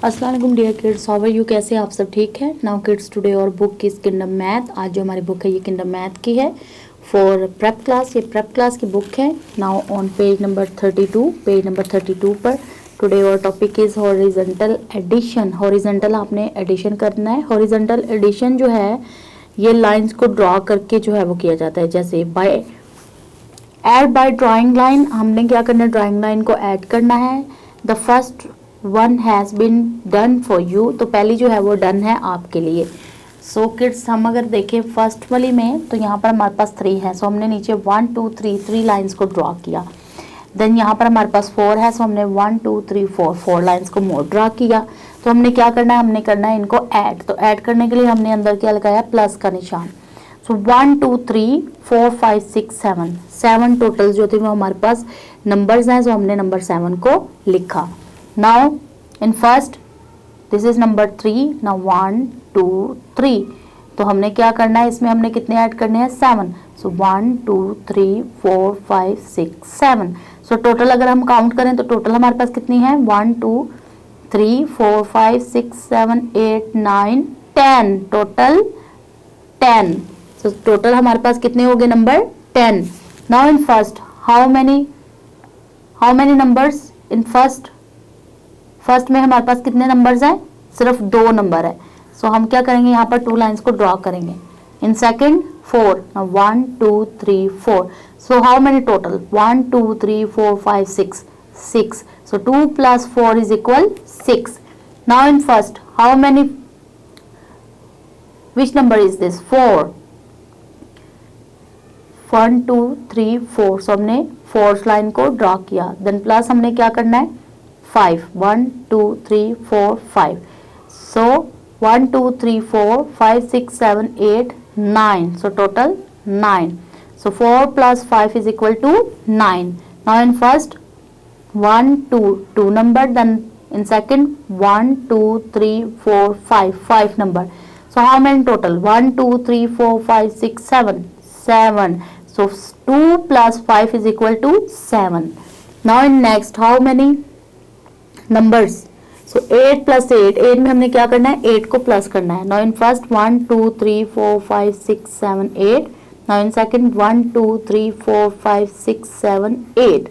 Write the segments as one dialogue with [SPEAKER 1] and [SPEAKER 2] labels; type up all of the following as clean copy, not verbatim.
[SPEAKER 1] अस्सलाम वालेकुम dear kids, how are you? कैसे आप सब ठीक है? Now kids today our book की किंगडम मैथ। आज जो हमारी बुक है ये किंगडम मैथ की है फॉर प्रेप क्लास। ये प्रेप क्लास की बुक है। Now on page number 32, page number 32 पर today our topic is horizontal addition. Horizontal आपने एडिशन करना है। हॉरिजॉन्टल एडिशन जो है ये लाइंस को ड्रॉ करके जो है वो किया जाता है। जैसे by add by drawing line, हमने क्या करना है, ड्राइंग लाइन को ऐड करना है। The first one has been done for you, तो पहली जो है वो डन है आपके लिए। सो किड्स हम अगर देखें फर्स्ट वाली में तो यहाँ पर हमारे पास 3 है। सो हमने नीचे 1 2 3 3 लाइंस को ड्रॉ किया। देन यहाँ पर हमारे पास 4 है। सो हमने 1 2 3 4 लाइंस को मोर ड्रॉ किया। तो हमने क्या करना है, हमने करना है इनको ऐड। तो ऐड करने के लिए हमने अंदर क्या लगाया, प्लस का निशान। सो 1 2 3 4 5 6 7 7 टोटल जो थे वो हमारे पास नंबर्स हैं। सो हमने नंबर 7 को लिखा। Now in first this is number 3। Now 1 2 3, तो हमने क्या करना है, इसमें हमने कितने ऐड करने हैं, 7। सो 1 2 3 4 5 6 7। सो टोटल अगर हम काउंट करें तो टोटल हमारे पास कितनी है, 1 2 3 4 5 6 7 8 9 10, टोटल 10। सो टोटल हमारे पास कितने हो गए, number 10। Now in first how many numbers in first में हमारे पास कितने नंबर्स हैं, सिर्फ 2 नंबर है। सो हम क्या करेंगे, यहाँ पर 2 लाइंस को ड्रॉ करेंगे। In second 4, 1 2 3 4। So how many total, 1 2 3 4 5 6। So 2 plus 4 is equal 6. Now in first how many, which number is this, 4। 1 2 3 4। सो हमने 4th लाइन को ड्रॉ किया। देन प्लस हमने क्या करना है, 5, 1 2 3 4 5। सो 1 2 3 4 5 6 7 8 9। So total 9। So 4 plus 5 is equal to 9. Now in first 1 2 2 number, then in second 1 2 3 4 5 number. So how many total, 1 2 3 4 5 6 7. So 2 plus 5 is equal to 7. Now in next how many numbers, so 8 plus 8 में हमने क्या करना है, 8 को plus करना है। Now in first 1 2 3 4 5 6 7 8। Now in second 1 2 3 4 5 6 7 8।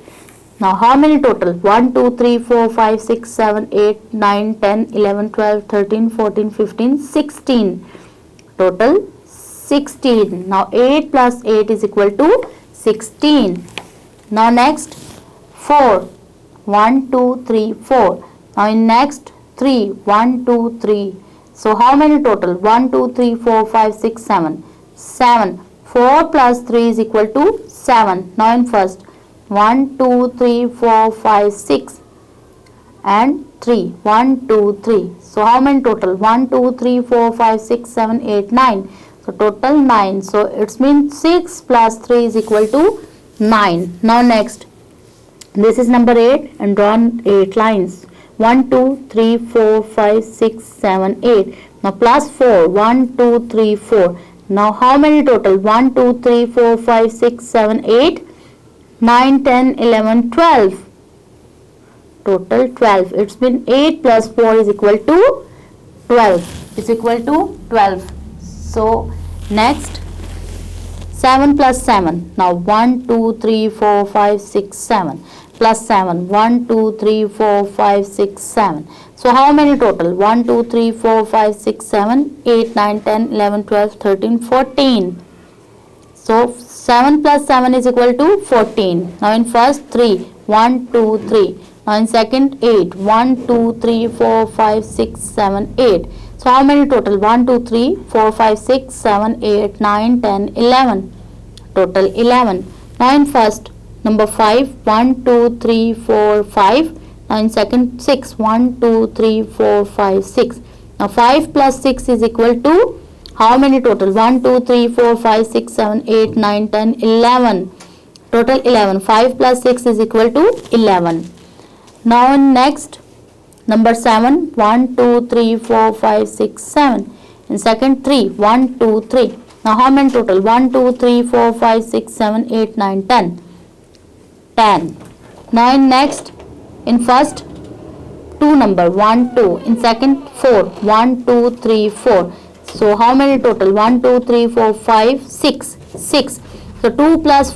[SPEAKER 1] Now how many total, 1 2 3 4 5 6 7 8 9 10 11 12 13 14 15 16, total 16. Now 8 plus 8 is equal to 16. Now next 4, 1 2 3 4. Now in next 3, 1 2 3. So how many total, 1 2 3 4 5 6 7. 4 plus 3 is equal to 7. Now in first 1 2 3 4 5 6 and 3, 1 2 3. So how many total, 1 2 3 4 5 6 7 8 9. So total 9. So it's means 6 plus 3 is equal to 9. Now next this is number 8 and drawn 8 lines, 1 2 3 4 5 6 7 8. Now plus 4, 1 2 3 4. Now how many total, 1 2 3 4 5 6 7 8 9 10 11 12, total 12. It's been 8 plus 4 is equal to 12, is equal to 12. So next 7 plus 7. Now 1 2 3 4 5 6 7 plus 7, 1 2 3 4 5 6 7. So how many total, 1 2 3 4 5 6 7 8 9 10 11 12 13 14. So 7 plus 7 is equal to 14. Now in first 3, 1 2 3. Now in second 8, 1 2 3 4 5 6 7 8. So how many total, 1 2 3 4 5 6 7 8 9 10 11, total 11. Now in first number 5, 1 2 3 4 5. Now in second 6, 1 2 3 4 5 6. Now 5 plus 6 is equal to how many total, 1 2 3 4 5 6 7 8 9 10 11, total 11. 5 plus 6 is equal to 11. Now next number 7, 1 2 3 4 5 6 7. In second 3, 1 2 3. Now how many total, 1 2 3 4 5 6 7 8 9 10. 10. Now in next, in first two number 1 2, in second 4 1 2 3 4. So how many total? 1 2 3 4 5 6 6. So 2 plus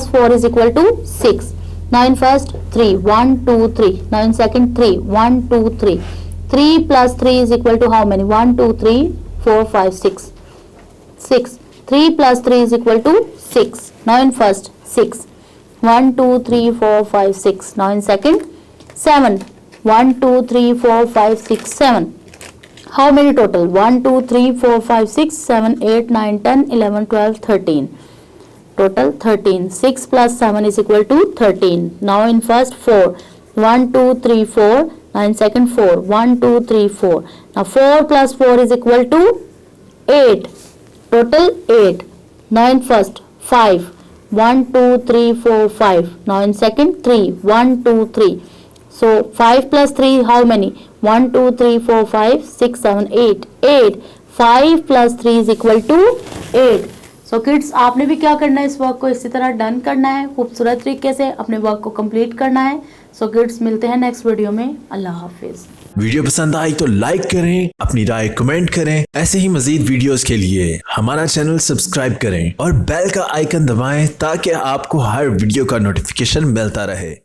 [SPEAKER 1] 4 is equal to 6. Now in first 3 1 2 3. Now in second 3 1 2 3. 3 plus 3 is equal to how many? 1 2 3 4 5 6 6. 3 plus 3 is equal to 6. Now in first 6 1 2 3 4 5 6. Now in second 7 1 2 3 4 5 6 7. How many total? 1 2 3 4 5 6 7 8 9 10 11 12 13. Total 13. 6 plus 7 is equal to 13. Now in first 4 1 2 3 4. Now in second 4 1 2 3 4. Now 4 plus 4 is equal to 8. Total 8. Now in first 5 1 2 3 4 5. Now in second 3 1 2 3. So 5 plus 3 how many? 1 2 3 4 5 6 7 8 8. 5 plus 3 is equal to 8. So kids आपने भी क्या करना है, इस work को इसी तरह done करना है, खूबसूरत तरीके से अपने वर्क को कंप्लीट करना है। सो किड्स मिलते हैं नेक्स्ट वीडियो में। अल्लाह हाफिज।
[SPEAKER 2] वीडियो पसंद आई तो लाइक करें, अपनी राय कमेंट करें। ऐसे ही मजीद वीडियोस के लिए हमारा चैनल सब्सक्राइब करें और बेल का आइकन दबाएं ताकि आपको हर वीडियो का नोटिफिकेशन मिलता रहे।